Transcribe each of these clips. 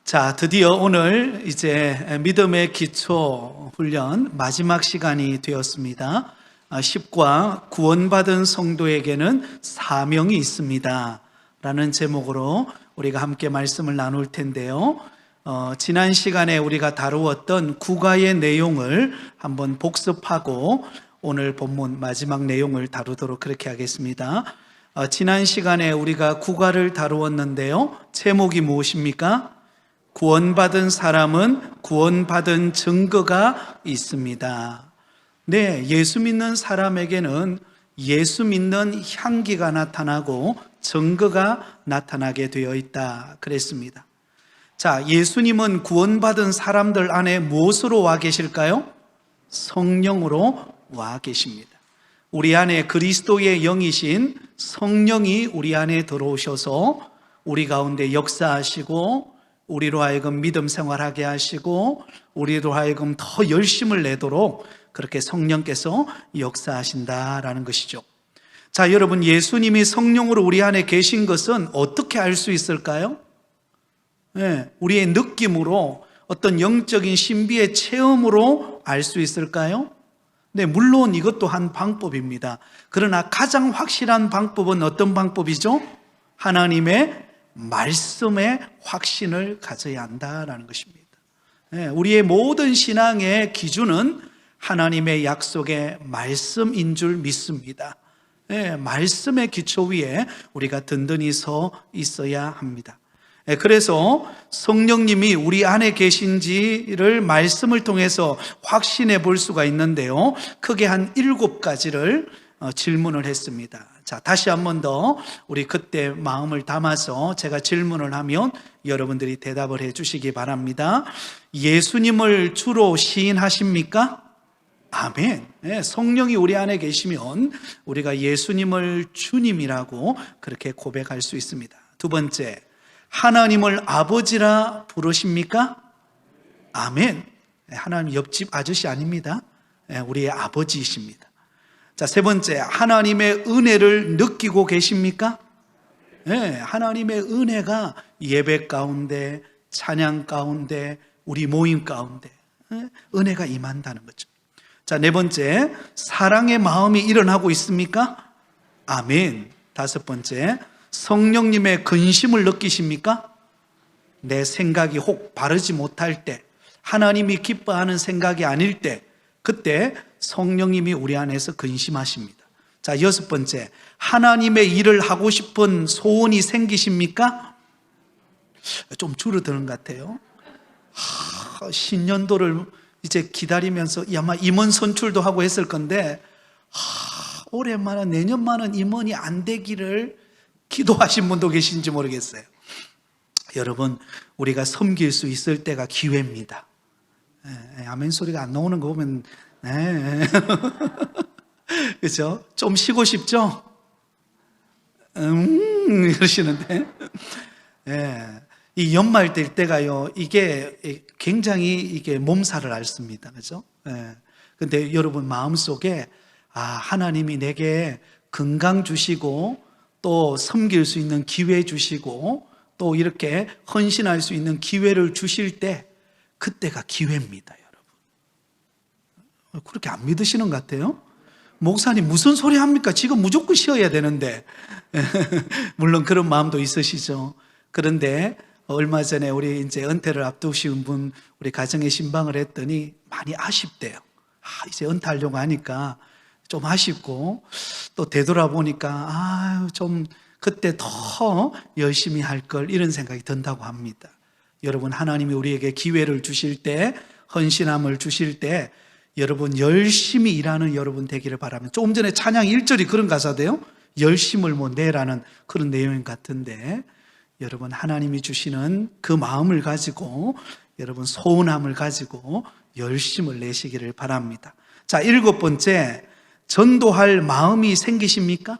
자, 드디어 오늘 이제 믿음의 기초 훈련 마지막 시간이 되었습니다. 10과 구원받은 성도에게는 사명이 있습니다 라는 제목으로 우리가 함께 말씀을 나눌 텐데요. 지난 시간에 우리가 다루었던 구가의 내용을 한번 복습하고 오늘 본문 마지막 내용을 다루도록 그렇게 하겠습니다. 지난 시간에 우리가 구가를 다루었는데요. 제목이 무엇입니까? 구원받은 사람은 구원받은 증거가 있습니다. 네, 예수 믿는 사람에게는 예수 믿는 향기가 나타나고 증거가 나타나게 되어 있다 그랬습니다. 자, 예수님은 구원받은 사람들 안에 무엇으로 와 계실까요? 성령으로 와 계십니다. 우리 안에 그리스도의 영이신 성령이 우리 안에 들어오셔서 우리 가운데 역사하시고 우리로 하여금 믿음 생활하게 하시고 우리로 하여금 더 열심을 내도록 그렇게 성령께서 역사하신다라는 것이죠. 자, 여러분, 예수님이 성령으로 우리 안에 계신 것은 어떻게 알 수 있을까요? 네, 우리의 느낌으로 어떤 영적인 신비의 체험으로 알 수 있을까요? 네, 물론 이것도 한 방법입니다. 그러나 가장 확실한 방법은 어떤 방법이죠? 하나님의 말씀에 확신을 가져야 한다는 것입니다. 우리의 모든 신앙의 기준은 하나님의 약속의 말씀인 줄 믿습니다. 말씀의 기초 위에 우리가 든든히 서 있어야 합니다. 그래서 성령님이 우리 안에 계신지를 말씀을 통해서 확신해 볼 수가 있는데요. 크게 한 7가지를 질문을 했습니다. 자, 다시 한 번 더 우리 그때 마음을 담아서 제가 질문을 하면 여러분들이 대답을 해 주시기 바랍니다. 예수님을 주로 시인하십니까? 아멘. 성령이 우리 안에 계시면 우리가 예수님을 주님이라고 그렇게 고백할 수 있습니다. 두 번째, 하나님을 아버지라 부르십니까? 아멘. 하나님 옆집 아저씨 아닙니다. 우리의 아버지이십니다. 자, 세 번째, 하나님의 은혜를 느끼고 계십니까? 네, 하나님의 은혜가 예배 가운데, 찬양 가운데, 우리 모임 가운데 은혜가 임한다는 거죠. 자, 네 번째, 사랑의 마음이 일어나고 있습니까? 아멘. 다섯 번째, 성령님의 근심을 느끼십니까? 내 생각이 혹 바르지 못할 때, 하나님이 기뻐하는 생각이 아닐 때, 그때 성령님이 우리 안에서 근심하십니다. 자, 여섯 번째, 하나님의 일을 하고 싶은 소원이 생기십니까? 좀 줄어드는 것 같아요. 신년도를 이제 기다리면서 아마 임원 선출도 하고 했을 건데 올해만은 내년만은 임원이 안 되기를 기도하신 분도 계신지 모르겠어요. 여러분, 우리가 섬길 수 있을 때가 기회입니다. 아멘 소리가 안 나오는 거 보면 그렇죠? 좀 쉬고 싶죠? 그러시는데 이 연말 될 때가요, 이게 굉장히 이게 몸살을 앓습니다. 그렇죠? 근데 여러분 마음속에 하나님이 내게 건강 주시고 또 섬길 수 있는 기회 주시고 또 이렇게 헌신할 수 있는 기회를 주실 때 그때가 기회입니다, 여러분. 그렇게 안 믿으시는 것 같아요? 목사님 무슨 소리 합니까? 지금 무조건 쉬어야 되는데. 물론 그런 마음도 있으시죠. 그런데 얼마 전에 우리 이제 은퇴를 앞두신 분, 우리 가정에 신방을 했더니 많이 아쉽대요. 이제 은퇴하려고 하니까 좀 아쉽고 또 되돌아보니까 좀 그때 더 열심히 할 걸 이런 생각이 든다고 합니다. 여러분, 하나님이 우리에게 기회를 주실 때, 헌신함을 주실 때 여러분 열심히 일하는 여러분 되기를 바라면, 조금 전에 찬양 1절이 그런 가사인데요, 열심을 내라는 그런 내용 같은데, 여러분 하나님이 주시는 그 마음을 가지고 여러분 소원함을 가지고 열심을 내시기를 바랍니다. 자, 7번째, 전도할 마음이 생기십니까?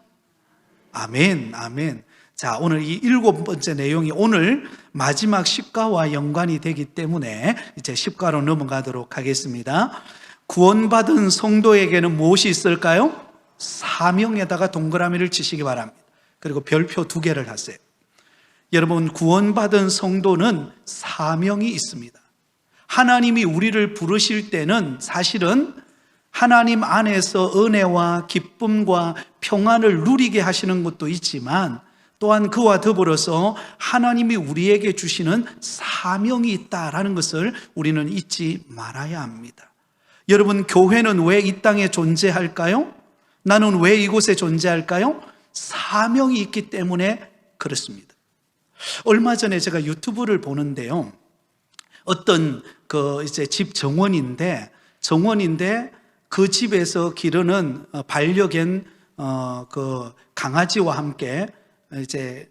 아멘, 아멘. 자, 오늘 이 7번째 내용이 오늘 마지막 10가와 연관이 되기 때문에 이제 10가로 넘어가도록 하겠습니다. 구원받은 성도에게는 무엇이 있을까요? 사명에다가 동그라미를 치시기 바랍니다. 그리고 별표 2개를 하세요. 여러분, 구원받은 성도는 사명이 있습니다. 하나님이 우리를 부르실 때는 사실은 하나님 안에서 은혜와 기쁨과 평안을 누리게 하시는 것도 있지만, 또한 그와 더불어서 하나님이 우리에게 주시는 사명이 있다라는 것을 우리는 잊지 말아야 합니다. 여러분, 교회는 왜 이 땅에 존재할까요? 나는 왜 이곳에 존재할까요? 사명이 있기 때문에 그렇습니다. 얼마 전에 제가 유튜브를 보는데요, 어떤 집 정원인데 그 집에서 기르는 반려견 강아지와 함께 이렇게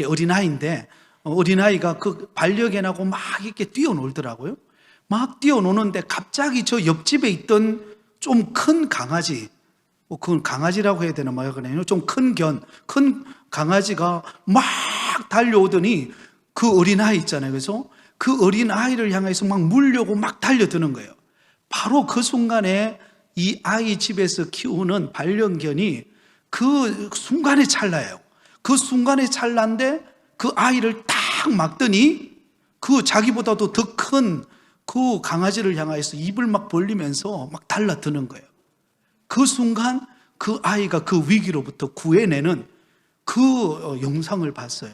어린아이인데, 어린아이가 그 반려견하고 막 이렇게 뛰어놀더라고요. 막 뛰어노는데 갑자기 저 옆집에 있던 좀 큰 강아지, 그건 강아지라고 해야 되나 뭐야 그래요. 좀 큰 강아지가 막 달려오더니 그 어린아이 있잖아요. 그래서 그 어린아이를 향해서 막 물려고 막 달려드는 거예요. 바로 그 순간에 이 아이 집에서 키우는 반려견이 그 순간의 찰나예요. 그 순간의 찰나인데 그 아이를 딱 막더니 그 자기보다도 더 큰 그 강아지를 향해서 입을 막 벌리면서 막 달라드는 거예요. 그 순간 그 아이가 그 위기로부터 구해내는 그 영상을 봤어요.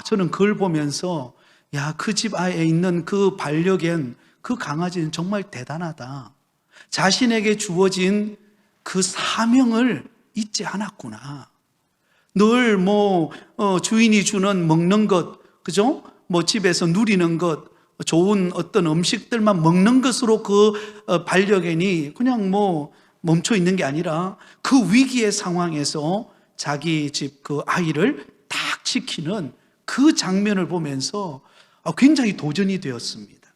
저는 그걸 보면서 그 집 안에 있는 그 반려견, 그 강아지는 정말 대단하다. 자신에게 주어진 그 사명을 잊지 않았구나. 늘 주인이 주는 먹는 것, 그죠? 집에서 누리는 것, 좋은 어떤 음식들만 먹는 것으로 그 반려견이 그냥 멈춰 있는 게 아니라 그 위기의 상황에서 자기 집 그 아이를 딱 지키는 그 장면을 보면서 굉장히 도전이 되었습니다.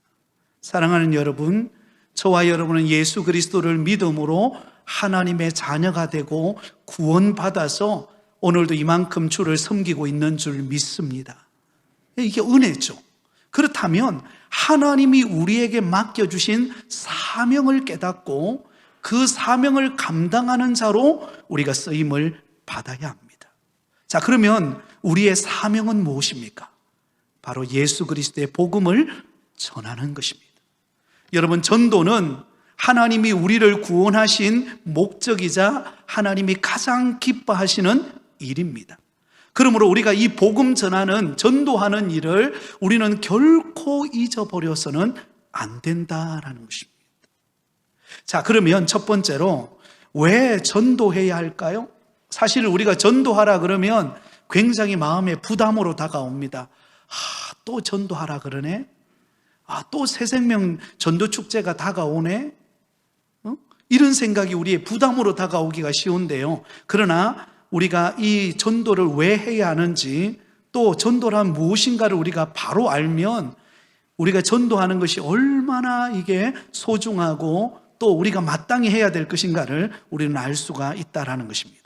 사랑하는 여러분, 저와 여러분은 예수 그리스도를 믿음으로 하나님의 자녀가 되고 구원받아서 오늘도 이만큼 주를 섬기고 있는 줄 믿습니다. 이게 은혜죠. 그렇다면 하나님이 우리에게 맡겨주신 사명을 깨닫고 그 사명을 감당하는 자로 우리가 쓰임을 받아야 합니다. 자, 그러면 우리의 사명은 무엇입니까? 바로 예수 그리스도의 복음을 전하는 것입니다. 여러분, 전도는 하나님이 우리를 구원하신 목적이자 하나님이 가장 기뻐하시는 일입니다. 그러므로 우리가 이 복음 전하는, 전도하는 일을 우리는 결코 잊어버려서는 안 된다라는 것입니다. 자, 그러면 첫 번째로 왜 전도해야 할까요? 사실 우리가 전도하라 그러면 굉장히 마음에 부담으로 다가옵니다. 또 전도하라 그러네? 또 새생명 전도축제가 다가오네? 이런 생각이 우리의 부담으로 다가오기가 쉬운데요. 그러나 우리가 이 전도를 왜 해야 하는지, 또 전도란 무엇인가를 우리가 바로 알면 우리가 전도하는 것이 얼마나 이게 소중하고 또 우리가 마땅히 해야 될 것인가를 우리는 알 수가 있다라는 것입니다.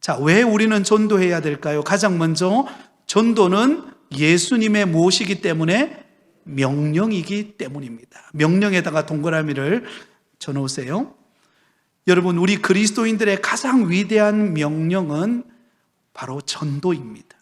자, 왜 우리는 전도해야 될까요? 가장 먼저 전도는 예수님의 무엇이기 때문에? 명령이기 때문입니다. 명령에다가 동그라미를 쳐놓으세요. 여러분, 우리 그리스도인들의 가장 위대한 명령은 바로 전도입니다.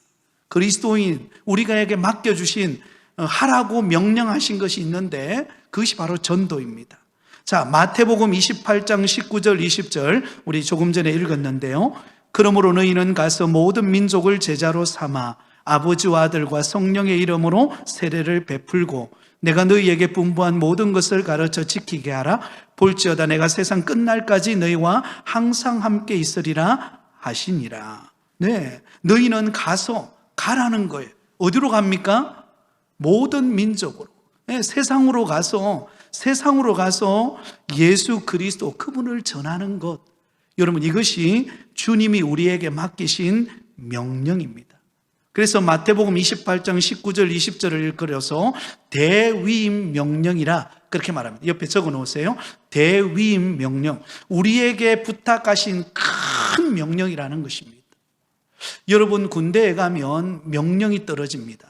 그리스도인, 우리가에게 맡겨주신 하라고 명령하신 것이 있는데 그것이 바로 전도입니다. 자, 마태복음 28장 19절 20절 우리 조금 전에 읽었는데요. 그러므로 너희는 가서 모든 민족을 제자로 삼아 아버지와 아들과 성령의 이름으로 세례를 베풀고 내가 너희에게 분부한 모든 것을 가르쳐 지키게 하라. 볼지어다 내가 세상 끝날까지 너희와 항상 함께 있으리라 하시니라. 네, 너희는 가라는 거예요. 어디로 갑니까? 모든 민족으로. 네, 세상으로 가서 예수 그리스도 그분을 전하는 것. 여러분, 이것이 주님이 우리에게 맡기신 명령입니다. 그래서 마태복음 28장 19절 20절을 읽으려서 대위임 명령이라 그렇게 말합니다. 옆에 적어 놓으세요. 대위임 명령, 우리에게 부탁하신 큰 명령이라는 것입니다. 여러분, 군대에 가면 명령이 떨어집니다.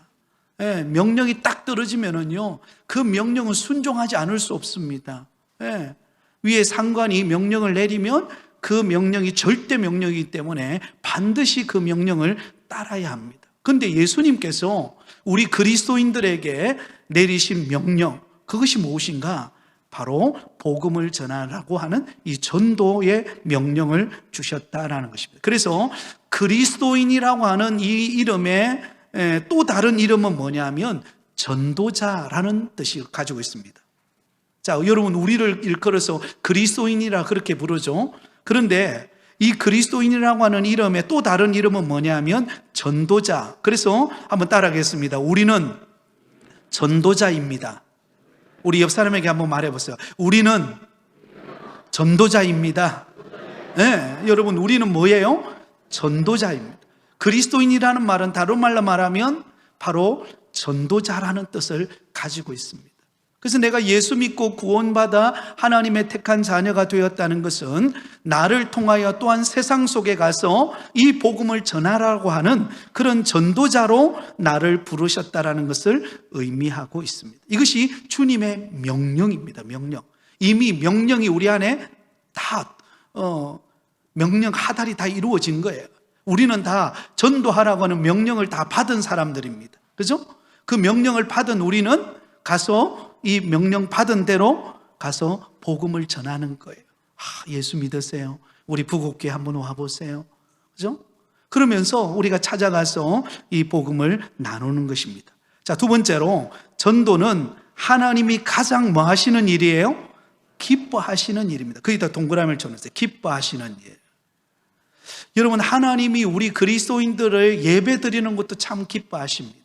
예, 명령이 딱 떨어지면은요, 그 명령은 순종하지 않을 수 없습니다. 예, 위에 상관이 명령을 내리면 그 명령이 절대 명령이기 때문에 반드시 그 명령을 따라야 합니다. 그런데 예수님께서 우리 그리스도인들에게 내리신 명령, 그것이 무엇인가? 바로 복음을 전하라고 하는 이 전도의 명령을 주셨다라는 것입니다. 그래서 그리스도인이라고 하는 이 이름의 또 다른 이름은 뭐냐면 전도자라는 뜻을 가지고 있습니다. 자, 여러분, 우리를 일컬어서 그리스도인이라 그렇게 부르죠. 그런데 이 그리스도인이라고 하는 이름의 또 다른 이름은 뭐냐면 전도자. 그래서 한번 따라하겠습니다. 우리는 전도자입니다. 우리 옆 사람에게 한번 말해보세요. 우리는 전도자입니다. 네, 여러분, 우리는 뭐예요? 전도자입니다. 그리스도인이라는 말은 다른 말로 말하면 바로 전도자라는 뜻을 가지고 있습니다. 그래서 내가 예수 믿고 구원받아 하나님의 택한 자녀가 되었다는 것은 나를 통하여 또한 세상 속에 가서 이 복음을 전하라고 하는 그런 전도자로 나를 부르셨다라는 것을 의미하고 있습니다. 이것이 주님의 명령입니다. 명령. 이미 명령이 우리 안에 다 명령 하달이 다 이루어진 거예요. 우리는 다 전도하라고 하는 명령을 다 받은 사람들입니다. 그죠? 그 명령을 받은 우리는 가서 이 명령 받은 대로 가서 복음을 전하는 거예요. 예수 믿으세요. 우리 부곡교회 한번 와보세요. 그죠? 그러면서 우리가 찾아가서 이 복음을 나누는 것입니다. 자, 두 번째로 전도는 하나님이 가장 뭐 하시는 일이에요? 기뻐하시는 일입니다. 거기다 동그라미를 쳐놓으세요. 기뻐하시는 일. 여러분, 하나님이 우리 그리스도인들을 예배 드리는 것도 참 기뻐하십니다.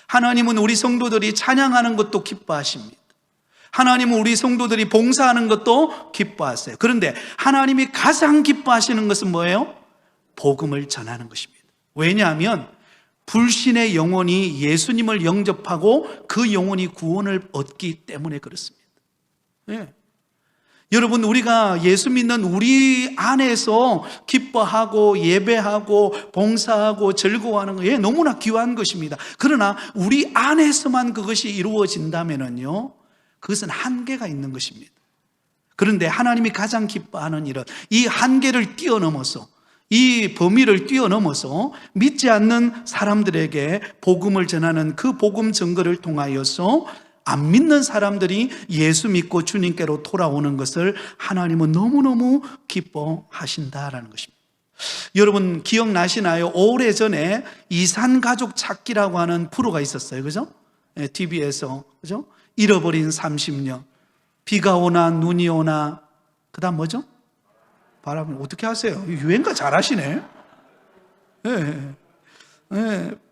하나님은 우리 성도들이 찬양하는 것도 기뻐하십니다. 하나님은 우리 성도들이 봉사하는 것도 기뻐하세요. 그런데 하나님이 가장 기뻐하시는 것은 뭐예요? 복음을 전하는 것입니다. 왜냐하면 불신의 영혼이 예수님을 영접하고 그 영혼이 구원을 얻기 때문에 그렇습니다. 네. 여러분, 우리가 예수 믿는 우리 안에서 기뻐하고 예배하고 봉사하고 즐거워하는 거 너무나 귀한 것입니다. 그러나 우리 안에서만 그것이 이루어진다면요, 그것은 한계가 있는 것입니다. 그런데 하나님이 가장 기뻐하는 일은 이 한계를 뛰어넘어서, 이 범위를 뛰어넘어서 믿지 않는 사람들에게 복음을 전하는 그 복음 증거를 통하여서 안 믿는 사람들이 예수 믿고 주님께로 돌아오는 것을 하나님은 너무너무 기뻐하신다라는 것입니다. 여러분, 기억나시나요? 오래전에 이산가족 찾기라고 하는 프로가 있었어요. 그죠? TV에서. 그죠? 잃어버린 30년. 비가 오나 눈이 오나, 그 다음 뭐죠? 바람을 어떻게 하세요? 유행가 잘 하시네. 네.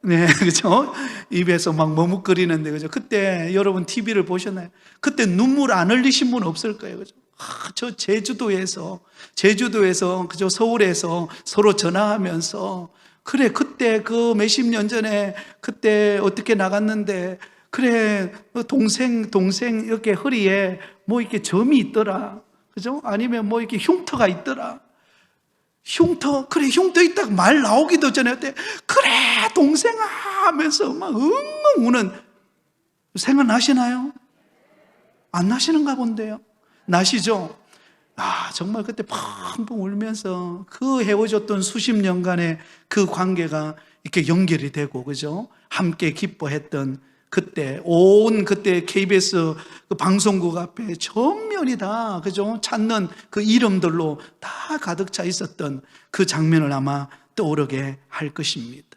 네, 그죠? 입에서 막 머뭇거리는데, 그죠? 그때 여러분 TV를 보셨나요? 그때 눈물 안 흘리신 분 없을 거예요, 그죠? 저 제주도에서, 그죠? 서울에서 서로 전화하면서, 그래, 그때 그 몇십 년 전에 그때 어떻게 나갔는데, 그래, 동생 이렇게 허리에 뭐 이렇게 점이 있더라, 그죠? 아니면 뭐 이렇게 흉터가 있더라. 흉터 있다고 말 나오기도 전에 그때 그래 동생아 하면서 막 엉엉 우는 생각나시나요? 안 나시는가 본데요. 나시죠? 정말 그때 펑펑 울면서 그 헤어졌던 수십 년간의 그 관계가 이렇게 연결이 되고, 그죠? 함께 기뻐했던 그때 그때 KBS 그 방송국 앞에 전면이 다, 그죠? 찾는 그 이름들로 다 가득 차 있었던 그 장면을 아마 떠오르게 할 것입니다.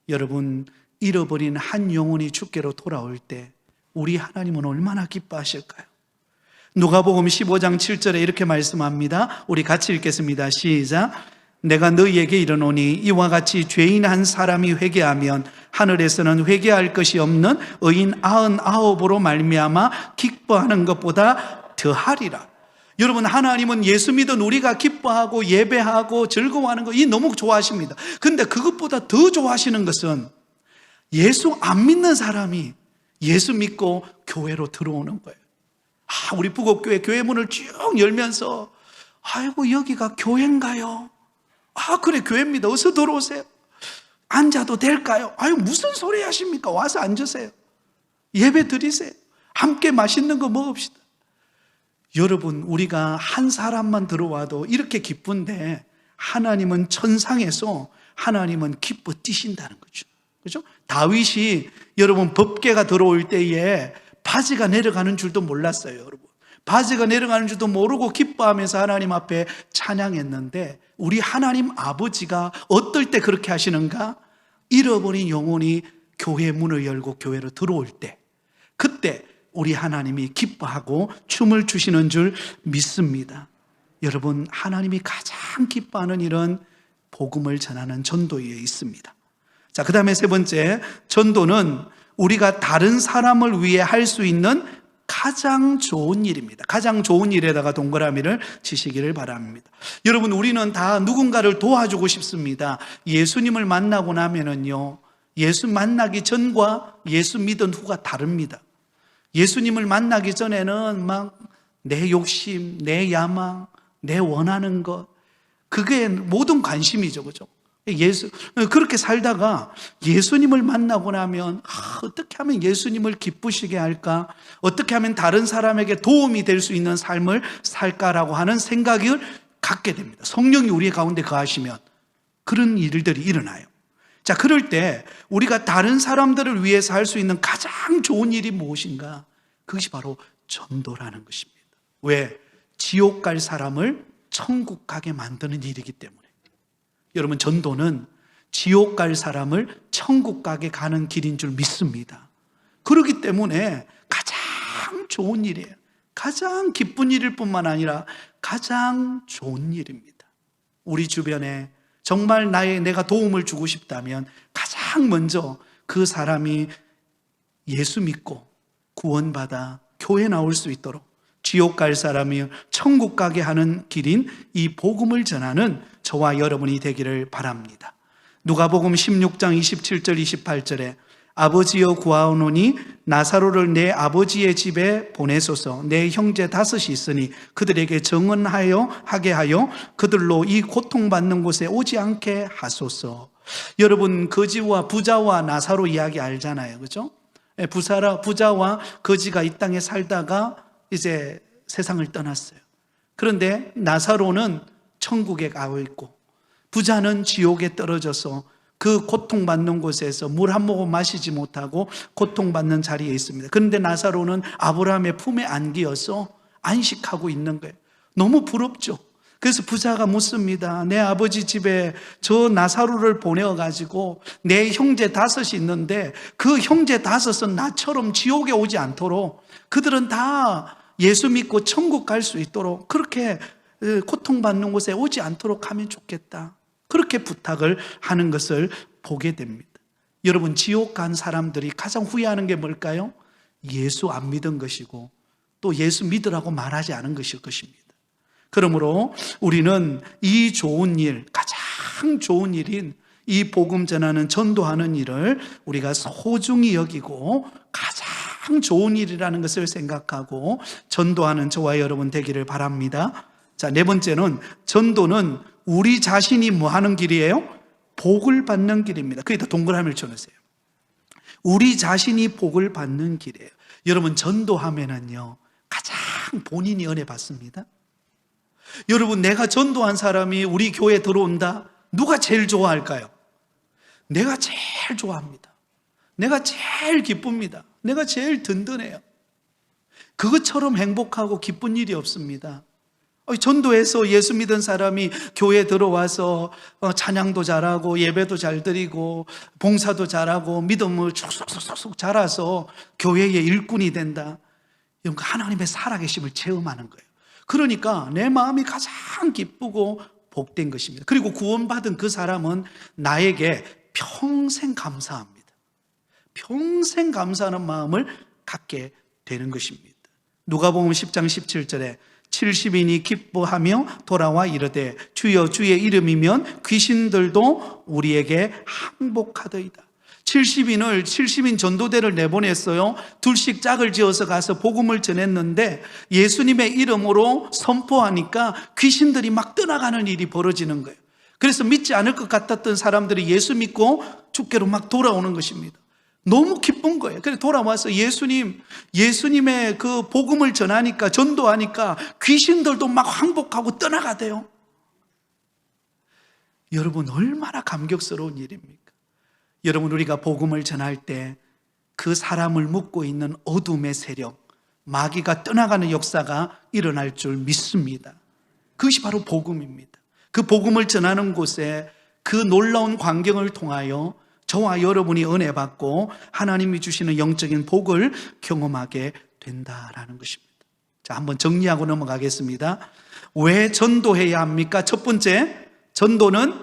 여러분, 잃어버린 한 영혼이 주께로 돌아올 때 우리 하나님은 얼마나 기뻐하실까요? 누가복음 15장 7절에 이렇게 말씀합니다. 우리 같이 읽겠습니다. 시작. 내가 너희에게 이르노니 이와 같이 죄인 한 사람이 회개하면 하늘에서는 회개할 것이 없는 의인 99으로 말미암아 기뻐하는 것보다 더하리라. 여러분, 하나님은 예수 믿은 우리가 기뻐하고 예배하고 즐거워하는 거 이 너무 좋아하십니다. 그런데 그것보다 더 좋아하시는 것은 예수 안 믿는 사람이 예수 믿고 교회로 들어오는 거예요. 우리 부곡교회 교회 문을 쭉 열면서 아이고 여기가 교회인가요? 그래 교회입니다. 어서 들어오세요. 앉아도 될까요? 무슨 소리 하십니까? 와서 앉으세요. 예배 드리세요. 함께 맛있는 거 먹읍시다. 여러분, 우리가 한 사람만 들어와도 이렇게 기쁜데 하나님은 천상에서 하나님은 기뻐 뛰신다는 거죠. 그렇죠? 다윗이 여러분 법궤가 들어올 때에 바지가 내려가는 줄도 몰랐어요, 여러분. 바지가 내려가는 줄도 모르고 기뻐하면서 하나님 앞에 찬양했는데, 우리 하나님 아버지가 어떨 때 그렇게 하시는가? 잃어버린 영혼이 교회 문을 열고 교회로 들어올 때, 그때 우리 하나님이 기뻐하고 춤을 추시는 줄 믿습니다. 여러분, 하나님이 가장 기뻐하는 일은 복음을 전하는 전도에 있습니다. 자, 그 다음에 세 번째, 전도는 우리가 다른 사람을 위해 할 수 있는 가장 좋은 일입니다. 가장 좋은 일에다가 동그라미를 치시기를 바랍니다. 여러분, 우리는 다 누군가를 도와주고 싶습니다. 예수님을 만나고 나면은요, 예수 만나기 전과 예수 믿은 후가 다릅니다. 예수님을 만나기 전에는 막 내 욕심, 내 야망, 내 원하는 것, 그게 모든 관심이죠, 그죠? 그렇게 살다가 예수님을 만나고 나면 어떻게 하면 예수님을 기쁘시게 할까? 어떻게 하면 다른 사람에게 도움이 될 수 있는 삶을 살까라고 하는 생각을 갖게 됩니다. 성령이 우리 가운데 거하시면 그런 일들이 일어나요. 자, 그럴 때 우리가 다른 사람들을 위해서 할 수 있는 가장 좋은 일이 무엇인가? 그것이 바로 전도라는 것입니다. 왜? 지옥 갈 사람을 천국 가게 만드는 일이기 때문에. 여러분, 전도는 지옥 갈 사람을 천국 가게 가는 길인 줄 믿습니다. 그렇기 때문에 가장 좋은 일이에요. 가장 기쁜 일일 뿐만 아니라 가장 좋은 일입니다. 우리 주변에 정말 내가 도움을 주고 싶다면 가장 먼저 그 사람이 예수 믿고 구원받아 교회 나올 수 있도록, 지옥 갈 사람이 천국 가게 하는 길인 이 복음을 전하는 저와 여러분이 되기를 바랍니다. 누가복음 16장 27절 28절에 아버지여 구하오노니 나사로를 내 아버지의 집에 보내소서. 내 형제 5이 있으니 그들에게 하게 하여 그들로 이 고통받는 곳에 오지 않게 하소서. 여러분, 거지와 부자와 나사로 이야기 알잖아요, 그렇죠? 부자와 거지가 이 땅에 살다가 이제 세상을 떠났어요. 그런데 나사로는 천국에 가고 있고 부자는 지옥에 떨어져서 그 고통받는 곳에서 물 한 모금 마시지 못하고 고통받는 자리에 있습니다. 그런데 나사로는 아브라함의 품에 안기어서 안식하고 있는 거예요. 너무 부럽죠. 그래서 부자가 묻습니다. 내 아버지 집에 저 나사로를 보내어가지고 내 형제 5이 있는데 그 형제 5은 나처럼 지옥에 오지 않도록, 그들은 다 예수 믿고 천국 갈 수 있도록 그렇게 고통받는 곳에 오지 않도록 하면 좋겠다. 그렇게 부탁을 하는 것을 보게 됩니다. 여러분, 지옥 간 사람들이 가장 후회하는 게 뭘까요? 예수 안 믿은 것이고 또 예수 믿으라고 말하지 않은 것일 것입니다. 그러므로 우리는 이 좋은 일, 가장 좋은 일인 이 복음 전하는 전도하는 일을 우리가 소중히 여기고 가장 좋은 일이라는 것을 생각하고 전도하는 저와 여러분 되기를 바랍니다. 자, 네 번째는 전도는 우리 자신이 뭐 하는 길이에요? 복을 받는 길입니다. 거기다 동그라미를 쳐놓으세요. 우리 자신이 복을 받는 길이에요. 여러분, 전도하면은요, 가장 본인이 은혜 받습니다. 여러분, 내가 전도한 사람이 우리 교회에 들어온다? 누가 제일 좋아할까요? 내가 제일 좋아합니다. 내가 제일 기쁩니다. 내가 제일 든든해요. 그것처럼 행복하고 기쁜 일이 없습니다. 전도해서 예수 믿은 사람이 교회에 들어와서 찬양도 잘하고 예배도 잘 드리고 봉사도 잘하고 믿음을 쑥쑥쑥쑥 자라서 교회의 일꾼이 된다. 하나님의 살아계심을 체험하는 거예요. 그러니까 내 마음이 가장 기쁘고 복된 것입니다. 그리고 구원받은 그 사람은 나에게 평생 감사합니다. 평생 감사하는 마음을 갖게 되는 것입니다. 누가복음 10장 17절에 70인이 기뻐하며 돌아와 이르되 주여 주의 이름이면 귀신들도 우리에게 항복하더이다. 70인 전도대를 내보냈어요. 둘씩 짝을 지어서 가서 복음을 전했는데 예수님의 이름으로 선포하니까 귀신들이 막 떠나가는 일이 벌어지는 거예요. 그래서 믿지 않을 것 같았던 사람들이 예수 믿고 주께로 막 돌아오는 것입니다. 너무 기쁜 거예요. 그래서 돌아와서 예수님의 그 복음을 전하니까, 전도하니까 귀신들도 막 항복하고 떠나가대요. 여러분, 얼마나 감격스러운 일입니까? 여러분, 우리가 복음을 전할 때 그 사람을 묶고 있는 어둠의 세력, 마귀가 떠나가는 역사가 일어날 줄 믿습니다. 그것이 바로 복음입니다. 그 복음을 전하는 곳에 그 놀라운 광경을 통하여 저와 여러분이 은혜 받고 하나님이 주시는 영적인 복을 경험하게 된다라는 것입니다. 자, 한번 정리하고 넘어가겠습니다. 왜 전도해야 합니까? 첫 번째, 전도는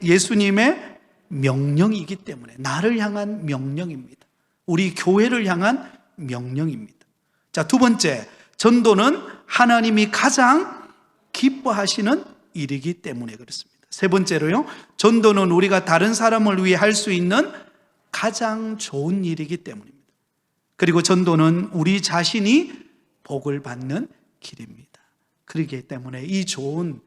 예수님의 명령이기 때문에, 나를 향한 명령입니다. 우리 교회를 향한 명령입니다. 자, 두 번째, 전도는 하나님이 가장 기뻐하시는 일이기 때문에 그렇습니다. 세 번째로요, 전도는 우리가 다른 사람을 위해 할 수 있는 가장 좋은 일이기 때문입니다. 그리고 전도는 우리 자신이 복을 받는 길입니다. 그렇기 때문에 이 좋은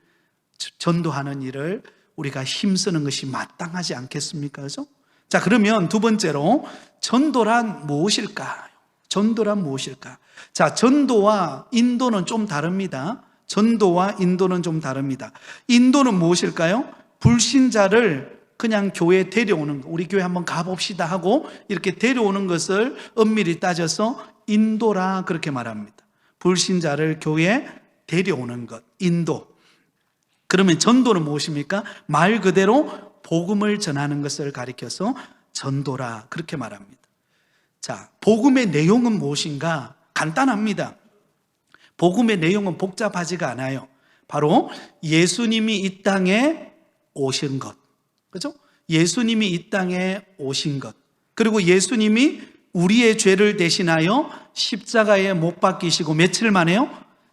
전도하는 일을 우리가 힘쓰는 것이 마땅하지 않겠습니까? 그죠? 자, 그러면 두 번째로, 전도란 무엇일까요? 전도란 무엇일까? 자, 전도와 인도는 좀 다릅니다. 전도와 인도는 좀 다릅니다. 인도는 무엇일까요? 불신자를 그냥 교회에 데려오는 것, 우리 교회 한번 가봅시다 하고 이렇게 데려오는 것을 엄밀히 따져서 인도라 그렇게 말합니다. 불신자를 교회에 데려오는 것, 인도. 그러면 전도는 무엇입니까? 말 그대로 복음을 전하는 것을 가리켜서 전도라 그렇게 말합니다. 자, 복음의 내용은 무엇인가? 간단합니다. 복음의 내용은 복잡하지가 않아요. 바로 예수님이 이 땅에 오신 것, 그죠? 예수님이 이 땅에 오신 것, 그리고 예수님이 우리의 죄를 대신하여 십자가에 못 박히시고 며칠 만에요?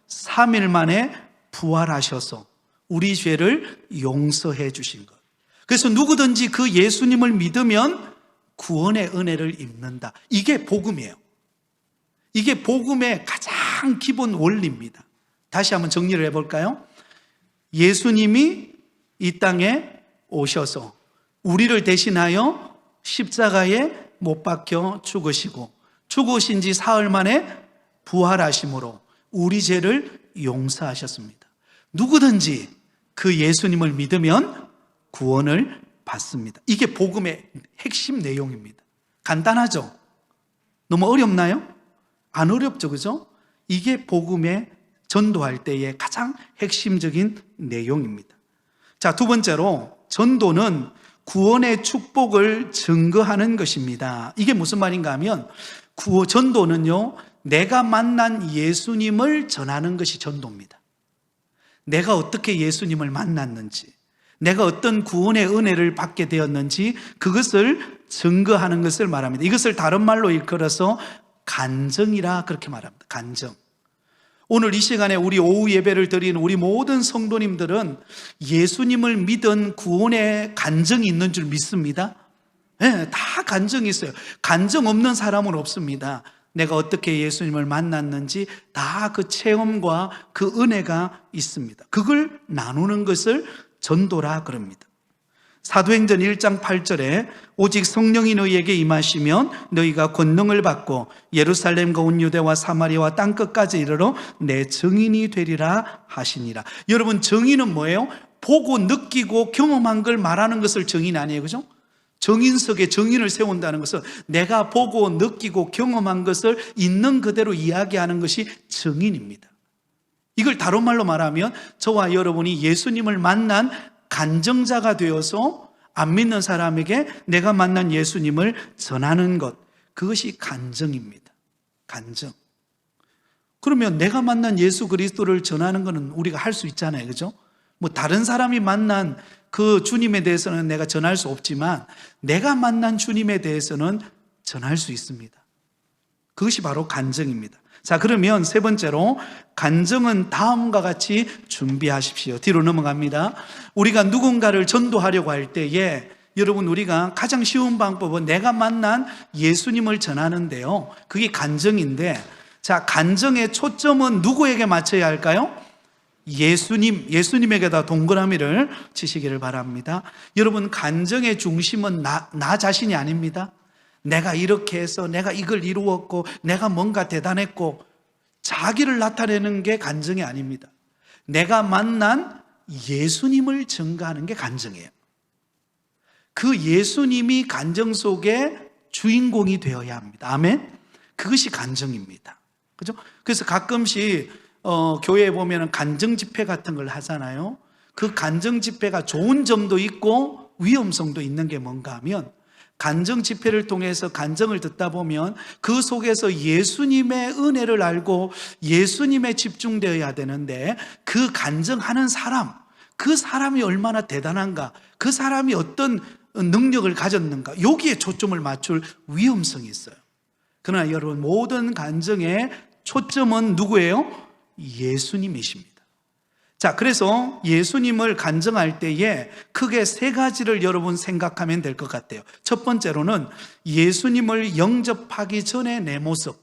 3일 만에 부활하셔서 우리 죄를 용서해 주신 것. 그래서 누구든지 그 예수님을 믿으면 구원의 은혜를 입는다. 이게 복음이에요. 이게 복음의 가장 기본 원리입니다. 다시 한번 정리를 해볼까요? 예수님이 이 땅에 오셔서 우리를 대신하여 십자가에 못 박혀 죽으시고 죽으신 지 사흘 만에 부활하심으로 우리 죄를 용서하셨습니다. 누구든지 그 예수님을 믿으면 구원을 받습니다. 이게 복음의 핵심 내용입니다. 간단하죠? 너무 어렵나요? 안 어렵죠, 그죠? 이게 복음의 전도할 때의 가장 핵심적인 내용입니다. 자, 두 번째로, 전도는 구원의 축복을 증거하는 것입니다. 이게 무슨 말인가 하면, 전도는요, 내가 만난 예수님을 전하는 것이 전도입니다. 내가 어떻게 예수님을 만났는지, 내가 어떤 구원의 은혜를 받게 되었는지 그것을 증거하는 것을 말합니다. 이것을 다른 말로 일컬어서 간증이라 그렇게 말합니다. 간증. 오늘 이 시간에 우리 오후 예배를 드리는 우리 모든 성도님들은 예수님을 믿은 구원의 간증이 있는 줄 믿습니다. 네, 다 간증이 있어요. 간증 없는 사람은 없습니다. 내가 어떻게 예수님을 만났는지 다 그 체험과 그 은혜가 있습니다. 그걸 나누는 것을 전도라 그럽니다. 사도행전 1장 8절에 오직 성령이 너희에게 임하시면 너희가 권능을 받고 예루살렘과 온 유대와 사마리아와 땅끝까지 이르러 내 증인이 되리라 하시니라. 여러분, 증인은 뭐예요? 보고 느끼고 경험한 걸 말하는 것을 증인 아니에요, 그죠? 증인석에 증인을 세운다는 것은 내가 보고 느끼고 경험한 것을 있는 그대로 이야기하는 것이 증인입니다. 이걸 다른 말로 말하면 저와 여러분이 예수님을 만난 간증자가 되어서 안 믿는 사람에게 내가 만난 예수님을 전하는 것, 그것이 간증입니다. 간증. 그러면 내가 만난 예수 그리스도를 전하는 것은 우리가 할 수 있잖아요, 그죠? 뭐 다른 사람이 만난 그 주님에 대해서는 내가 전할 수 없지만 내가 만난 주님에 대해서는 전할 수 있습니다. 그것이 바로 간증입니다. 자, 그러면 세 번째로, 간증은 다음과 같이 준비하십시오. 뒤로 넘어갑니다. 우리가 누군가를 전도하려고 할 때에 여러분, 우리가 가장 쉬운 방법은 내가 만난 예수님을 전하는데요, 그게 간증인데, 자, 간증의 초점은 누구에게 맞춰야 할까요? 예수님에게다 동그라미를 치시기를 바랍니다. 여러분, 간증의 중심은 나 자신이 아닙니다. 내가 이렇게 해서 내가 이걸 이루었고 내가 뭔가 대단했고 자기를 나타내는 게 간증이 아닙니다. 내가 만난 예수님을 증거하는 게 간증이에요. 그 예수님이 간증 속에 주인공이 되어야 합니다. 아멘? 그것이 간증입니다. 그죠? 그래서 가끔씩 교회에 보면 간증 집회 같은 걸 하잖아요. 그 간증 집회가 좋은 점도 있고 위험성도 있는 게 뭔가 하면 간증 집회를 통해서 간증을 듣다 보면 그 속에서 예수님의 은혜를 알고 예수님에 집중되어야 되는데 그 간증하는 사람, 그 사람이 얼마나 대단한가, 그 사람이 어떤 능력을 가졌는가, 여기에 초점을 맞출 위험성이 있어요. 그러나 여러분, 모든 간증의 초점은 누구예요? 예수님이십니다. 자, 그래서 예수님을 간증할 때에 크게 세 가지를 여러분 생각하면 될 것 같아요. 첫 번째로는 예수님을 영접하기 전에 내 모습.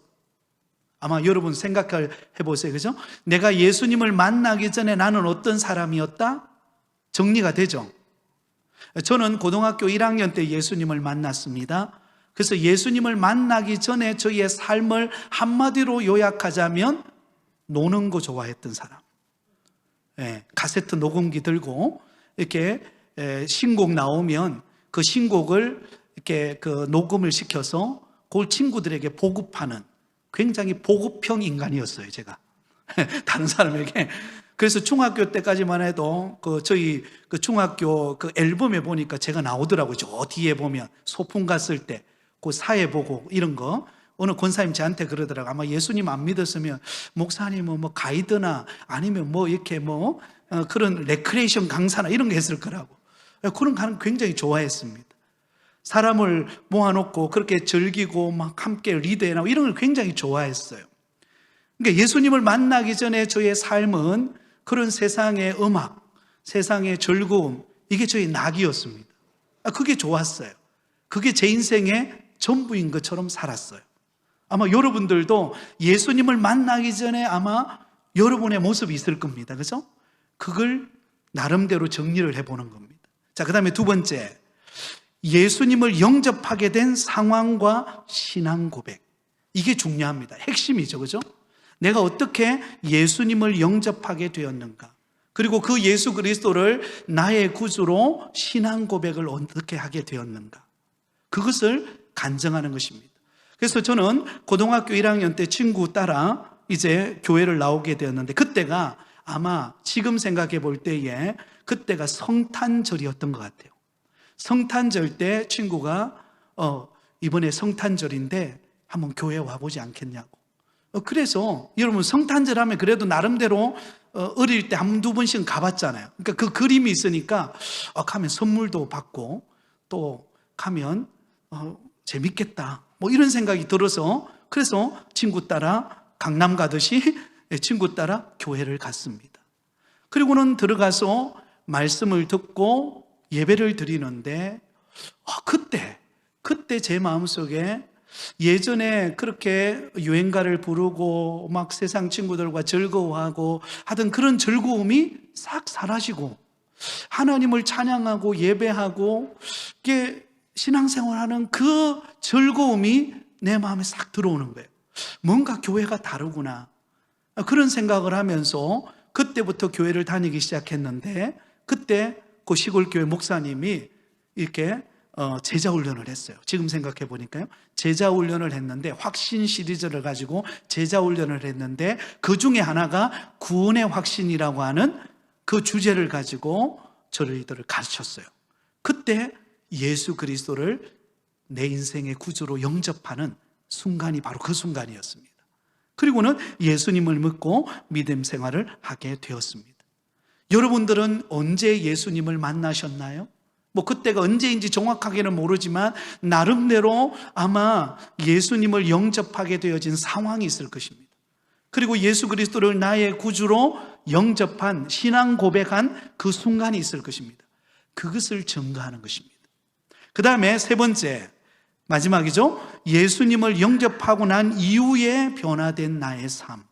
아마 여러분 생각해 보세요. 그죠? 내가 예수님을 만나기 전에 나는 어떤 사람이었다? 정리가 되죠? 저는 고등학교 1학년 때 예수님을 만났습니다. 그래서 예수님을 만나기 전에 저희의 삶을 한마디로 요약하자면 노는 거 좋아했던 사람. 카세트 녹음기 들고 이렇게 신곡 나오면 그 신곡을 이렇게 그 녹음을 시켜서 그걸 친구들에게 보급하는 굉장히 보급형 인간이었어요, 제가. 다른 사람에게. 그래서 중학교 때까지만 해도 저희 중학교 앨범에 보니까 제가 나오더라고요. 저 뒤에 보면 소풍 갔을 때 그 사회 보고 이런 거. 어느 권사님 저한테 그러더라고요. 아마 예수님 안 믿었으면 목사님은 뭐 가이드나 아니면 뭐 이렇게 그런 레크레이션 강사나 이런 거 했을 거라고. 그런 거 굉장히 좋아했습니다. 사람을 모아놓고 그렇게 즐기고 막 함께 리드해나고 이런 걸 굉장히 좋아했어요. 그러니까 예수님을 만나기 전에 저의 삶은 그런 세상의 음악, 세상의 즐거움, 이게 저의 낙이었습니다. 그게 좋았어요. 그게 제 인생의 전부인 것처럼 살았어요. 아마 여러분들도 예수님을 만나기 전에 아마 여러분의 모습이 있을 겁니다. 그죠? 그걸 나름대로 정리를 해보는 겁니다. 자, 그 다음에 두 번째, 예수님을 영접하게 된 상황과 신앙 고백. 이게 중요합니다. 핵심이죠. 그죠? 내가 어떻게 예수님을 영접하게 되었는가, 그리고 그 예수 그리스도를 나의 구주로 신앙 고백을 어떻게 하게 되었는가, 그것을 간증하는 것입니다. 그래서 저는 고등학교 1학년 때 친구 따라 이제 교회를 나오게 되었는데, 그때가 아마 지금 생각해 볼 때에 그때가 성탄절이었던 것 같아요. 성탄절 때 친구가 이번에 성탄절인데 한번 교회에 와보지 않겠냐고. 그래서 여러분, 성탄절 하면 그래도 나름대로 어릴 때 한두 번씩은 가봤잖아요. 그러니까 그 그림이 있으니까 가면 선물도 받고 또 가면 재밌겠다, 뭐 이런 생각이 들어서, 그래서 친구 따라 강남 가듯이 친구 따라 교회를 갔습니다. 그리고는 들어가서 말씀을 듣고 예배를 드리는데 그때 제 마음속에 예전에 그렇게 유행가를 부르고 막 세상 친구들과 즐거워하고 하던 그런 즐거움이 싹 사라지고 하나님을 찬양하고 예배하고 이게 신앙생활하는 그 즐거움이 내 마음에 싹 들어오는 거예요. 뭔가 교회가 다르구나, 그런 생각을 하면서 그때부터 교회를 다니기 시작했는데, 그때 그 시골교회 목사님이 이렇게 제자훈련을 했어요. 지금 생각해 보니까요, 제자훈련을 했는데 확신 시리즈를 가지고 제자훈련을 했는데, 그 중에 하나가 구원의 확신이라고 하는 그 주제를 가지고 저희들을 가르쳤어요. 그때 예수 그리스도를 내 인생의 구주로 영접하는 순간이 바로 그 순간이었습니다. 그리고는 예수님을 믿고 믿음 생활을 하게 되었습니다. 여러분들은 언제 예수님을 만나셨나요? 뭐 그때가 언제인지 정확하게는 모르지만 나름대로 아마 예수님을 영접하게 되어진 상황이 있을 것입니다. 그리고 예수 그리스도를 나의 구주로 영접한, 신앙 고백한 그 순간이 있을 것입니다. 그것을 증거하는 것입니다. 그 다음에 세 번째, 마지막이죠. 예수님을 영접하고 난 이후에 변화된 나의 삶.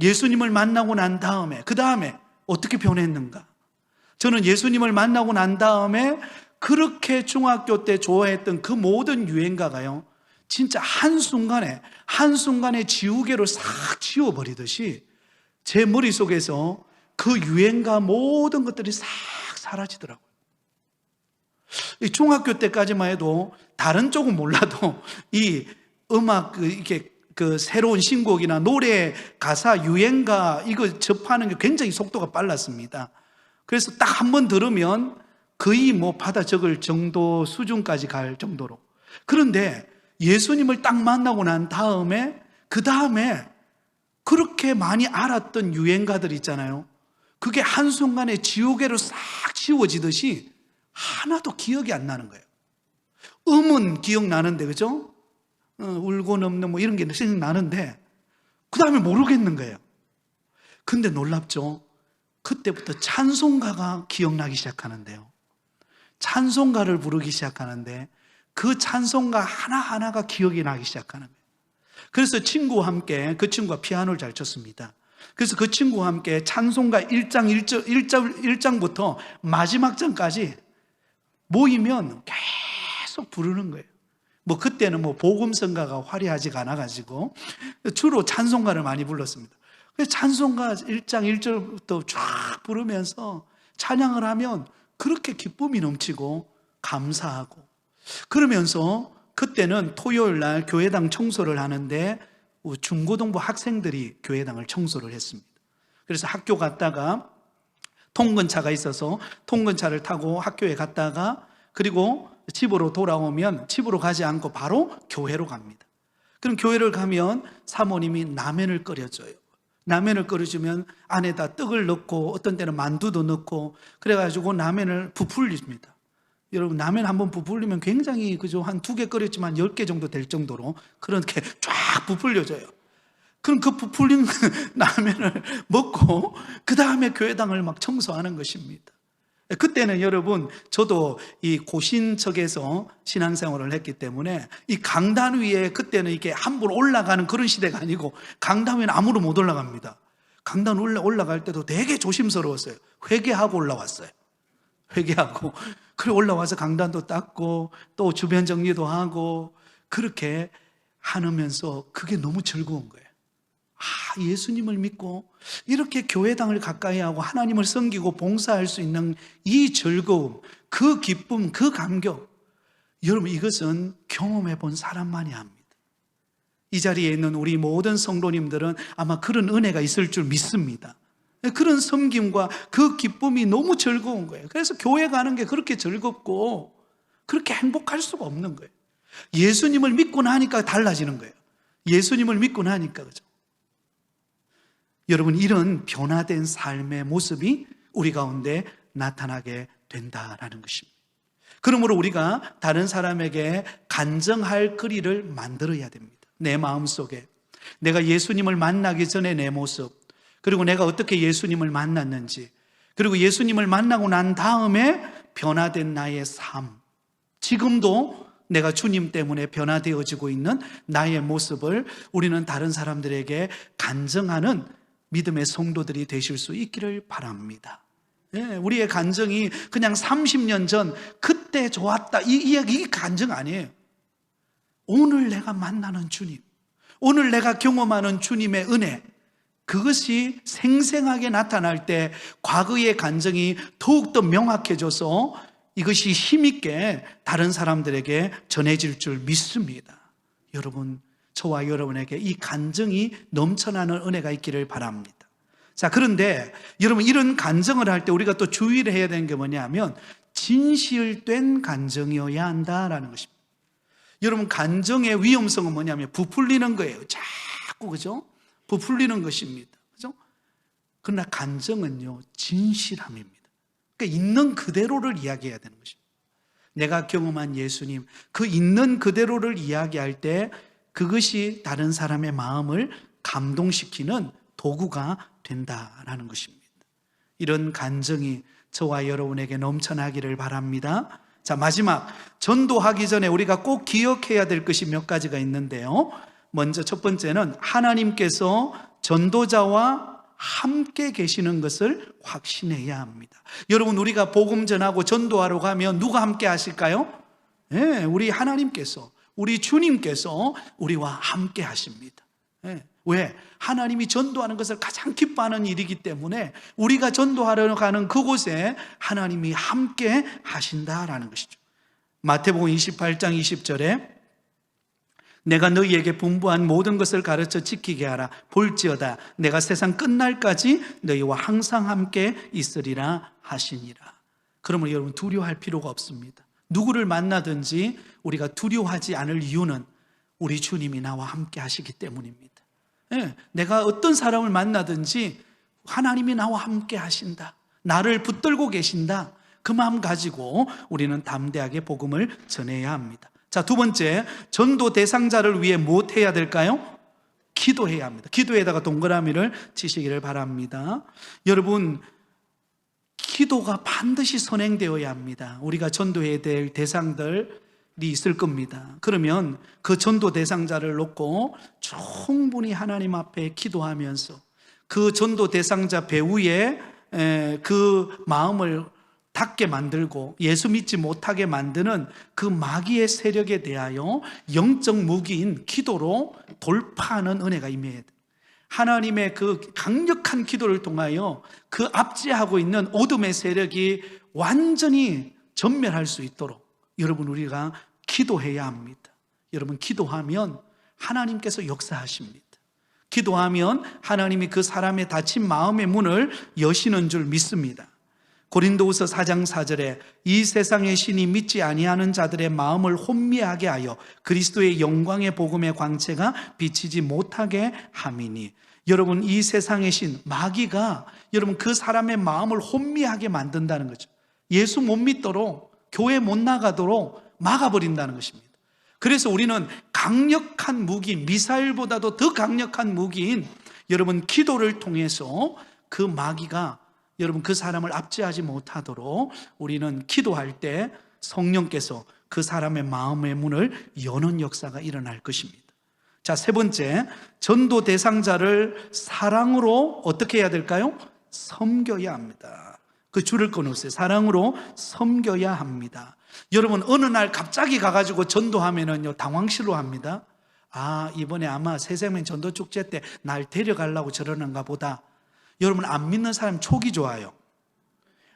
예수님을 만나고 난 다음에, 그 다음에 어떻게 변했는가? 저는 예수님을 만나고 난 다음에 그렇게 중학교 때 좋아했던 그 모든 유행가가요, 진짜 한순간에 지우개로 싹 지워버리듯이 제 머릿속에서 그 유행가 모든 것들이 싹 사라지더라고요. 이 중학교 때까지만 해도 다른 쪽은 몰라도 이 음악 이렇게 새로운 신곡이나 노래 가사 유행가 이거 접하는 게 굉장히 속도가 빨랐습니다. 그래서 딱 한 번 들으면 거의 받아 적을 정도 수준까지 갈 정도로. 그런데 예수님을 딱 만나고 난 다음에 그 다음에 그렇게 많이 알았던 유행가들 있잖아요. 그게 한순간에 지우개로 싹 지워지듯이 하나도 기억이 안 나는 거예요. 음은 기억나는데, 그죠? 울고 넘는 이런 게 생각나는데 그 다음에 모르겠는 거예요. 근데 놀랍죠? 그때부터 찬송가가 기억나기 시작하는데요, 찬송가를 부르기 시작하는데 그 찬송가 하나하나가 기억이 나기 시작하는 거예요. 그래서 친구와 함께, 그 친구가 피아노를 잘 쳤습니다. 그래서 그 친구와 함께 찬송가 1장부터 마지막 장까지 모이면 계속 부르는 거예요. 그때는 복음성가가 화려하지가 않아가지고 주로 찬송가를 많이 불렀습니다. 그래서 찬송가 1장 1절부터 쫙 부르면서 찬양을 하면 그렇게 기쁨이 넘치고 감사하고, 그러면서 그때는 토요일 날 교회당 청소를 하는데 중고등부 학생들이 교회당을 청소를 했습니다. 그래서 학교 갔다가 통근차가 있어서 통근차를 타고 학교에 갔다가 그리고 집으로 돌아오면 집으로 가지 않고 바로 교회로 갑니다. 그럼 교회를 가면 사모님이 라면을 끓여줘요. 라면을 끓여주면 안에다 떡을 넣고 어떤 때는 만두도 넣고 그래가지고 라면을 부풀립니다. 여러분, 라면 한번 부풀리면 굉장히 한 2개 끓였지만 10개 정도 될 정도로 그렇게 쫙 부풀려져요. 그럼 그 부풀린 라면을 먹고 그 다음에 교회당을 막 청소하는 것입니다. 그때는 여러분, 저도 이 고신척에서 신앙생활을 했기 때문에 이 강단 위에 그때는 이렇게 함부로 올라가는 그런 시대가 아니고 강단 위에는 아무로 못 올라갑니다. 강단 올라갈 때도 되게 조심스러웠어요. 회개하고 올라왔어요. 회개하고 그리고 올라와서 강단도 닦고 또 주변 정리도 하고 그렇게 하면서 그게 너무 즐거운 거예요. 예수님을 믿고 이렇게 교회당을 가까이 하고 하나님을 섬기고 봉사할 수 있는 이 즐거움, 그 기쁨, 그 감격, 여러분, 이것은 경험해 본 사람만이 합니다. 이 자리에 있는 우리 모든 성도님들은 아마 그런 은혜가 있을 줄 믿습니다. 그런 섬김과 그 기쁨이 너무 즐거운 거예요. 그래서 교회 가는 게 그렇게 즐겁고 그렇게 행복할 수가 없는 거예요. 예수님을 믿고 나니까 달라지는 거예요. 예수님을 믿고 나니까, 그죠? 여러분, 이런 변화된 삶의 모습이 우리 가운데 나타나게 된다라는 것입니다. 그러므로 우리가 다른 사람에게 간증할 거리를 만들어야 됩니다. 내 마음속에 내가 예수님을 만나기 전에 내 모습, 그리고 내가 어떻게 예수님을 만났는지, 그리고 예수님을 만나고 난 다음에 변화된 나의 삶, 지금도 내가 주님 때문에 변화되어지고 있는 나의 모습을 우리는 다른 사람들에게 간증하는 믿음의 성도들이 되실 수 있기를 바랍니다. 우리의 간증이 그냥 30년 전 그때 좋았다 이 이야기, 이 간증 아니에요. 오늘 내가 만나는 주님, 오늘 내가 경험하는 주님의 은혜, 그것이 생생하게 나타날 때 과거의 간증이 더욱더 명확해져서 이것이 힘있게 다른 사람들에게 전해질 줄 믿습니다. 여러분, 저와 여러분에게 이 간증이 넘쳐나는 은혜가 있기를 바랍니다. 자, 그런데 여러분, 이런 간증을 할 때 우리가 또 주의를 해야 되는 게 뭐냐면 진실된 간증이어야 한다라는 것입니다. 여러분, 간증의 위험성은 뭐냐면 부풀리는 거예요. 자꾸, 그죠? 부풀리는 것입니다. 그죠? 그러나 간증은요, 진실함입니다. 그러니까 있는 그대로를 이야기해야 되는 것입니다. 내가 경험한 예수님, 그 있는 그대로를 이야기할 때 그것이 다른 사람의 마음을 감동시키는 도구가 된다라는 것입니다. 이런 간증이 저와 여러분에게 넘쳐나기를 바랍니다. 자, 마지막, 전도하기 전에 우리가 꼭 기억해야 될 것이 몇 가지가 있는데요. 먼저 첫 번째는 하나님께서 전도자와 함께 계시는 것을 확신해야 합니다. 여러분, 우리가 복음 전하고 전도하러 가면 누가 함께 하실까요? 네, 우리 하나님께서, 우리 주님께서 우리와 함께 하십니다. 네. 왜? 하나님이 전도하는 것을 가장 기뻐하는 일이기 때문에 우리가 전도하러 가는 그곳에 하나님이 함께 하신다라는 것이죠. 마태복음 28장 20절에 내가 너희에게 분부한 모든 것을 가르쳐 지키게 하라. 볼지어다 내가 세상 끝날까지 너희와 항상 함께 있으리라 하시니라. 그러면 여러분, 두려워할 필요가 없습니다. 누구를 만나든지 우리가 두려워하지 않을 이유는 우리 주님이 나와 함께 하시기 때문입니다. 네, 내가 어떤 사람을 만나든지 하나님이 나와 함께 하신다, 나를 붙들고 계신다, 그 마음 가지고 우리는 담대하게 복음을 전해야 합니다. 자, 두 번째, 전도 대상자를 위해 무엇 해야 될까요? 기도해야 합니다. 기도에다가 동그라미를 치시기를 바랍니다. 여러분, 기도가 반드시 선행되어야 합니다. 우리가 전도해야 될 대상들이 있을 겁니다. 그러면 그 전도 대상자를 놓고 충분히 하나님 앞에 기도하면서 그 전도 대상자 배후에 그 마음을 닫게 만들고 예수 믿지 못하게 만드는 그 마귀의 세력에 대하여 영적 무기인 기도로 돌파하는 은혜가 임해야 돼요. 하나님의 그 강력한 기도를 통하여 그 압제하고 있는 어둠의 세력이 완전히 전멸할 수 있도록 여러분, 우리가 기도해야 합니다. 여러분, 기도하면 하나님께서 역사하십니다. 기도하면 하나님이 그 사람의 닫힌 마음의 문을 여시는 줄 믿습니다. 고린도후서 4장 4절에 이 세상의 신이 믿지 아니하는 자들의 마음을 혼미하게 하여 그리스도의 영광의 복음의 광채가 비치지 못하게 함이니. 여러분, 이 세상의 신 마귀가 여러분 그 사람의 마음을 혼미하게 만든다는 거죠. 예수 못 믿도록, 교회 못 나가도록 막아버린다는 것입니다. 그래서 우리는 강력한 무기, 미사일보다도 더 강력한 무기인 여러분 기도를 통해서 그 마귀가 여러분 그 사람을 압제하지 못하도록 우리는 기도할 때 성령께서 그 사람의 마음의 문을 여는 역사가 일어날 것입니다. 자, 세 번째, 전도 대상자를 사랑으로 어떻게 해야 될까요? 섬겨야 합니다. 그 줄을 끊으세요. 사랑으로 섬겨야 합니다. 여러분, 어느 날 갑자기 가가지고 전도하면은요 당황스러워합니다. 아, 이번에 아마 새생명 전도 축제 때 날 데려가려고 저러는가 보다. 여러분, 안 믿는 사람 촉이 좋아요.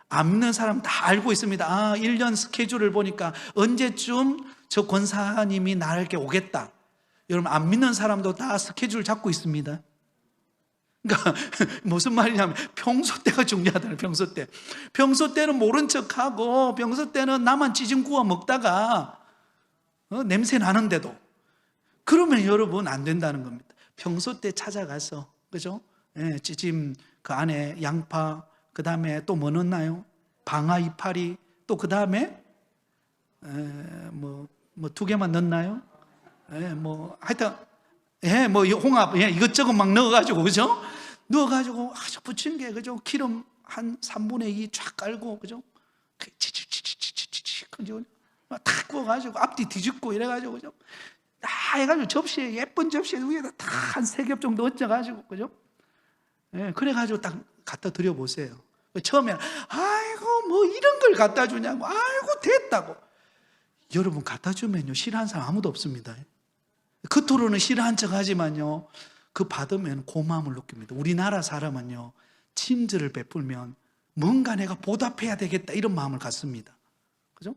안 믿는 사람 다 알고 있습니다. 아, 1년 스케줄을 보니까 언제쯤 저 권사님이 나에게 오겠다. 여러분, 안 믿는 사람도 다 스케줄 잡고 있습니다. 그러니까 무슨 말이냐면 평소 때가 중요하다는. 평소 때. 평소 때는 모른 척하고 평소 때는 나만 찌짐 구워 먹다가 냄새 나는데도. 그러면 여러분 안 된다는 겁니다. 평소 때 찾아가서, 그죠? 예, 찌짐 그 안에 양파, 그 다음에 또 뭐 넣나요? 방아 이파리, 또 그 다음에 뭐 2개만 넣나요? 하여튼 뭐 홍합, 이것저것 막 넣어가지고, 그죠? 넣어가지고 아주 부친 게, 그죠? 기름 한 3분의 2 쫙 깔고, 그죠? 치치치치치치치, 그죠? 탁 구워가지고 앞뒤 뒤집고 이래가지고, 그죠? 다 해가지고 접시에, 예쁜 접시에 위에다 다 한 3겹 정도 얹어가지고, 그죠? 그래가지고 딱 갖다 드려보세요. 처음에는 아이고 뭐 이런 걸 갖다 주냐고, 아이고 됐다고. 여러분, 갖다 주면요 싫어하는 사람 아무도 없습니다. 겉으로는 싫어한 척 하지만요 그 받으면 고마움을 느낍니다. 우리나라 사람은요 친절을 베풀면 뭔가 내가 보답해야 되겠다 이런 마음을 갖습니다. 그죠?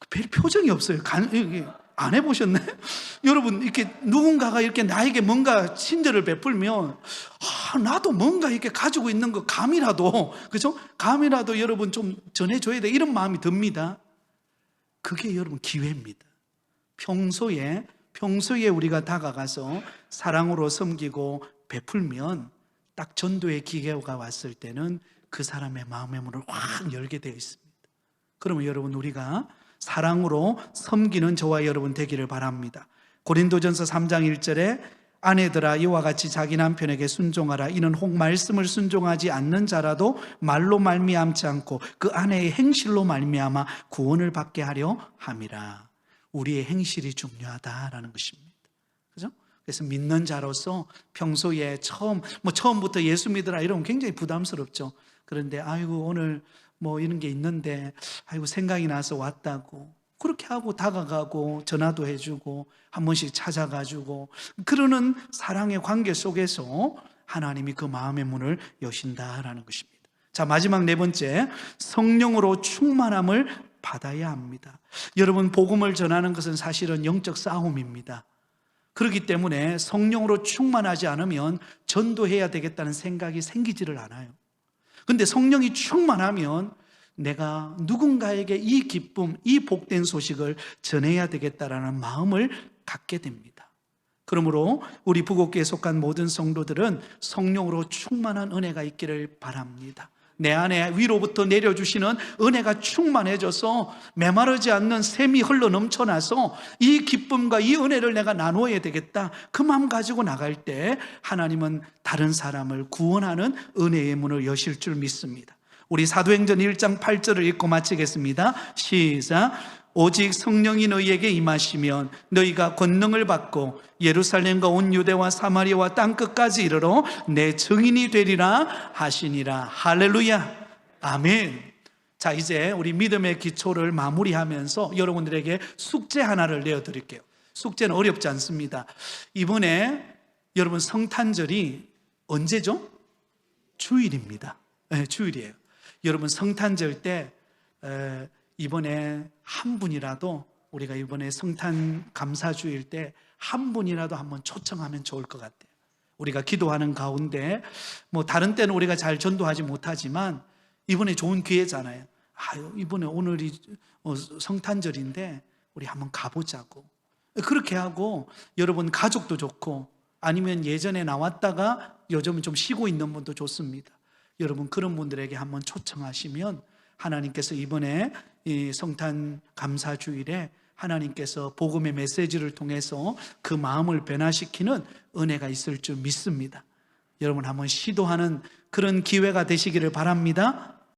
별 표정이 없어요. 안 해보셨네? 여러분, 이렇게 누군가가 이렇게 나에게 뭔가 친절을 베풀면 나도 뭔가 이렇게 가지고 있는 거 감이라도, 그죠? 감이라도 여러분 좀 전해줘야 돼, 이런 마음이 듭니다. 그게 여러분 기회입니다. 평소에 우리가 다가가서 사랑으로 섬기고 베풀면 딱 전도의 기회가 왔을 때는 그 사람의 마음의 문을 확 열게 되어 있습니다. 그러면 여러분, 우리가 사랑으로 섬기는 저와 여러분 되기를 바랍니다. 고린도전서 3장 1절에 아내들아 이와 같이 자기 남편에게 순종하라. 이는 혹 말씀을 순종하지 않는 자라도 말로 말미암지 않고 그 아내의 행실로 말미암아 구원을 받게 하려 함이라. 우리의 행실이 중요하다라는 것입니다. 그죠? 그래서 믿는 자로서 평소에 처음부터 예수 믿으라 이러면 굉장히 부담스럽죠. 그런데 아이고 오늘 뭐 이런 게 있는데 아이고 생각이 나서 왔다고 그렇게 하고 다가가고 전화도 해주고 한 번씩 찾아가지고 그러는 사랑의 관계 속에서 하나님이 그 마음의 문을 여신다라는 것입니다. 자, 마지막 네 번째, 성령으로 충만함을 받아야 합니다. 여러분, 복음을 전하는 것은 사실은 영적 싸움입니다. 그렇기 때문에 성령으로 충만하지 않으면 전도해야 되겠다는 생각이 생기지를 않아요. 근데 성령이 충만하면 내가 누군가에게 이 기쁨, 이 복된 소식을 전해야 되겠다라는 마음을 갖게 됩니다. 그러므로 우리 부곡교에 속한 모든 성도들은 성령으로 충만한 은혜가 있기를 바랍니다. 내 안에 위로부터 내려주시는 은혜가 충만해져서 메마르지 않는 샘이 흘러 넘쳐나서 이 기쁨과 이 은혜를 내가 나누어야 되겠다, 그 마음 가지고 나갈 때 하나님은 다른 사람을 구원하는 은혜의 문을 여실 줄 믿습니다. 우리 사도행전 1장 8절을 읽고 마치겠습니다. 시작. 오직 성령이 너희에게 임하시면 너희가 권능을 받고 예루살렘과 온 유대와 사마리아와 땅끝까지 이르러 내 증인이 되리라 하시니라. 할렐루야. 아멘. 자, 이제 우리 믿음의 기초를 마무리하면서 여러분들에게 숙제 하나를 내어드릴게요. 숙제는 어렵지 않습니다. 이번에 여러분 성탄절이 언제죠? 주일입니다. 네, 주일이에요. 여러분 성탄절 때 이번에 한 분이라도, 우리가 이번에 성탄 감사주일 때 한 분이라도 한번 초청하면 좋을 것 같아요. 우리가 기도하는 가운데 뭐 다른 때는 우리가 잘 전도하지 못하지만 이번에 좋은 기회잖아요. 이번에 오늘이 성탄절인데 우리 한번 가보자고, 그렇게 하고 여러분 가족도 좋고, 아니면 예전에 나왔다가 요즘은 좀 쉬고 있는 분도 좋습니다. 여러분 그런 분들에게 한번 초청하시면 하나님께서 이번에 이 성탄 감사주일에 하나님께서 복음의 메시지를 통해서 그 마음을 변화시키는 은혜가 있을 줄 믿습니다. 여러분 한번 시도하는 그런 기회가 되시기를 바랍니다.